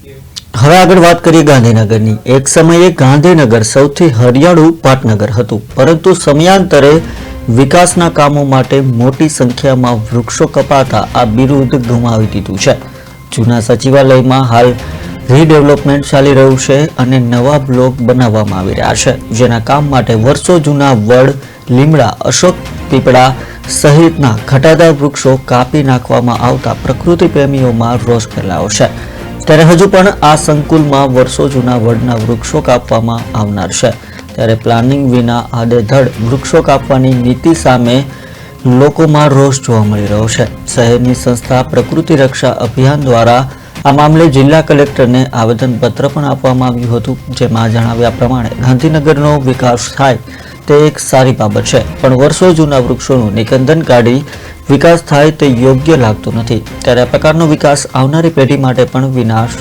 હવે આગળ વાત કરીએ ગાંધીનગરની। એક સમયે ગાંધીનગર સૌથી હરિયાળું પાટનગર હતું, પરંતુ સમયાંતરે વિકાસના કામો માટે મોટી સંખ્યામાં વૃક્ષો કપાતા આ બિરુદ ગુમાવી દીધું છે। જૂના સચિવાલયમાં હાલ રીડેવલપમેન્ટ ચાલી રહ્યું છે અને નવા બ્લોક બનાવવામાં આવી રહ્યા છે, જેના કામ માટે વર્ષો જૂના વડ, લીમડા, અશોક પીપળા સહિતના ઘટાદાર વૃક્ષો કાપી નાખવામાં આવતા પ્રકૃતિ પ્રેમીઓમાં રોષ ફેલાયો છે। ત્યારે હજુ પણ આ સંકુલમાં વર્ષો જૂના વડના વૃક્ષો કાપવામાં આવનાર છે, ત્યારે પ્લાનિંગ વિના આડેધડ વૃક્ષો કાપવાની નીતિ સામે લોકોમાં રોષ જોવા મળી રહ્યો છે। શહેરની સંસ્થા પ્રકૃતિ રક્ષા અભિયાન દ્વારા આ મામલે જિલ્લા કલેક્ટરને આવેદનપત્ર પણ આપવામાં આવ્યું હતું, જેમાં જણાવ્યા પ્રમાણે ગાંધીનગરનો વિકાસ થાય તે એક સારી બાબત છે, પણ વર્ષો જૂના વૃક્ષોનું નિકંદન કાઢી વિકાસ થાય તે યોગ્ય લાગતું નથી। ત્યારે આ પ્રકારનો વિકાસ આવનારી પેઢી માટે પણ વિનાશ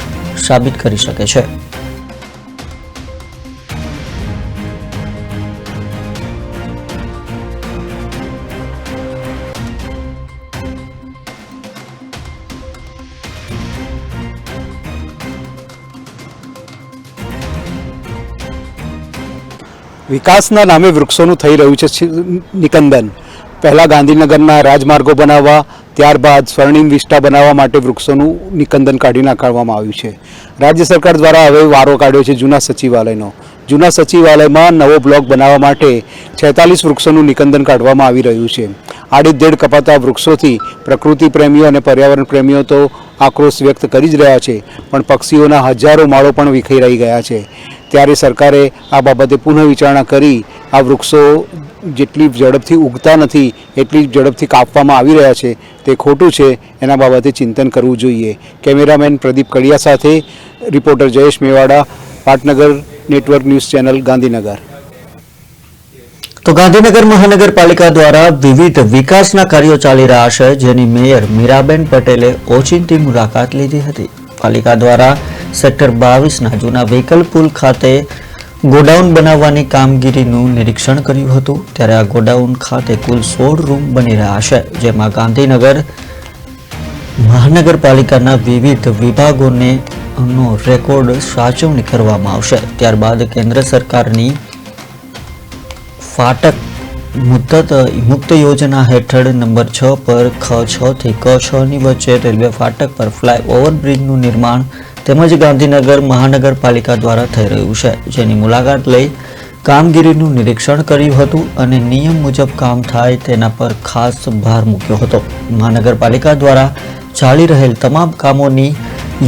સાબિત કરી શકે છે। વિકાસના નામે વૃક્ષોનું થઈ રહ્યું છે નિકંદન। પહેલાં ગાંધીનગરના રાજમાર્ગો બનાવવા, ત્યારબાદ સ્વર્ણિમ વિસ્ટા બનાવવા માટે વૃક્ષોનું નિકંદન કાઢી નાખવામાં આવ્યું છે। રાજ્ય સરકાર દ્વારા હવે વારો કાઢ્યો છે જૂના સચિવાલયનો। જૂના સચિવાલયમાં નવો બ્લોક બનાવવા માટે 46 વૃક્ષોનું નિકંદન કાઢવામાં આવી રહ્યું છે। આડેધડ કપાતા વૃક્ષોથી પ્રકૃતિ પ્રેમીઓ અને પર્યાવરણ પ્રેમીઓ તો આક્રોશ વ્યક્ત કરી જ રહ્યા છે, પણ પક્ષીઓના હજારો માળો પણ વિખેરાઈ ગયા છે। ત્યારે સરકારે આ બાબતે પુનઃ વિચારણા કરી આ વૃક્ષો જેટલી ઝડપથી ઉગતા નથી એટલી ઝડપથી કાપવામાં આવી રહ્યા છે તે ખોટું છે, એના બાબતે ચિંતન કરવું જોઈએ। કેમેરામેન પ્રદીપ કડિયા સાથે રિપોર્ટર જયેશ મેવાડા, પાટનગર નેટવર્ક ન્યૂઝ ચેનલ, ગાંધીનગર। તો ગાંધીનગર મહાનગરપાલિકા દ્વારા વિવિધ વિકાસના કાર્યો ચાલી રહ્યા છે, જેની મેયર મીરાબેન પટેલે ઓચિંતી મુલાકાત લીધી હતી। પાલિકા દ્વારા સેક્ટર 22ના જૂના વ્હીકલ પુલ ખાતે ગોડાઉન બનાવવાની કામગીરીનું નિરીક્ષણ કર્યું હતું। ત્યારે આ ગોડાઉન ખાતે કુલ 16 રૂમ બની રહ્યા છે, જેમાં ગાંધીનગર મહાનગરપાલિકાના વિવિધ વિભાગોને રેકોર્ડ સાચવણી કરવામાં આવશે। ત્યારબાદ કેન્દ્ર સરકારની ફાટક મુક્ત યોજના હેઠળ નંબર 6 પર ખ6 થી ક6 ની વચ્ચે રેલવે ફાટક પર ફ્લાયઓવર બ્રિજનું નિર્માણ તેમજ ગાંધીનગર મહાનગરપાલિકા દ્વારા થઈ રહ્યું છે, જેની મુલાકાત લઈ કામગીરીનું નિરીક્ષણ કર્યું હતું અને નિયમ મુજબ કામ થાય તેના પર ખાસ ભાર મૂક્યો હતો। મહાનગરપાલિકા દ્વારા ચાલી રહેલ તમામ કામોની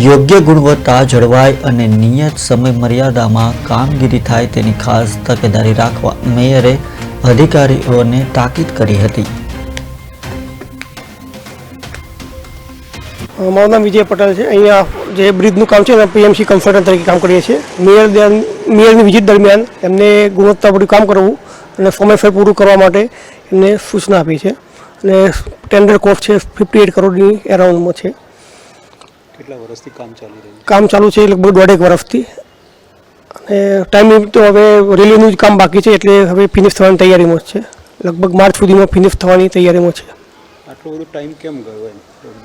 યોગ્ય ગુણવત્તા જળવાય અને નિયત સમય મર્યાદામાં કામગીરી થાય તેની ખાસ તકેદારી રાખવા મેયરે અધિકારીઓને તાકીદ કરી હતી। મારું નામ વિજય પટેલ છે। અહીંયા જે બ્રિજનું કામ છે એમાં પીએમસી કન્સલ્ટન્ટ તરીકે કામ કરીએ છીએ। મેયરની વિઝિટ દરમિયાન એમને ગુણવત્તાપૂર્વક કામ કરવું અને સમયસર પૂરું કરવા માટે એમને સૂચના આપી છે અને ટેન્ડર કોસ્ટ છે 58 કરોડની એરાઉન્ડમાં છે। કેટલા વર્ષથી કામ ચાલી રહ્યું છે? કામ ચાલુ છે લગભગ 1.5 વર્ષથી અને ટાઈમ તો હવે રેલવેનું જ કામ બાકી છે, એટલે હવે ફિનિશ થવાની તૈયારીમાં છે। લગભગ માર્ચ સુધીમાં ફિનિશ થવાની તૈયારીમાં છે। આટલો બધો ટાઈમ કેમ ગયો એમ?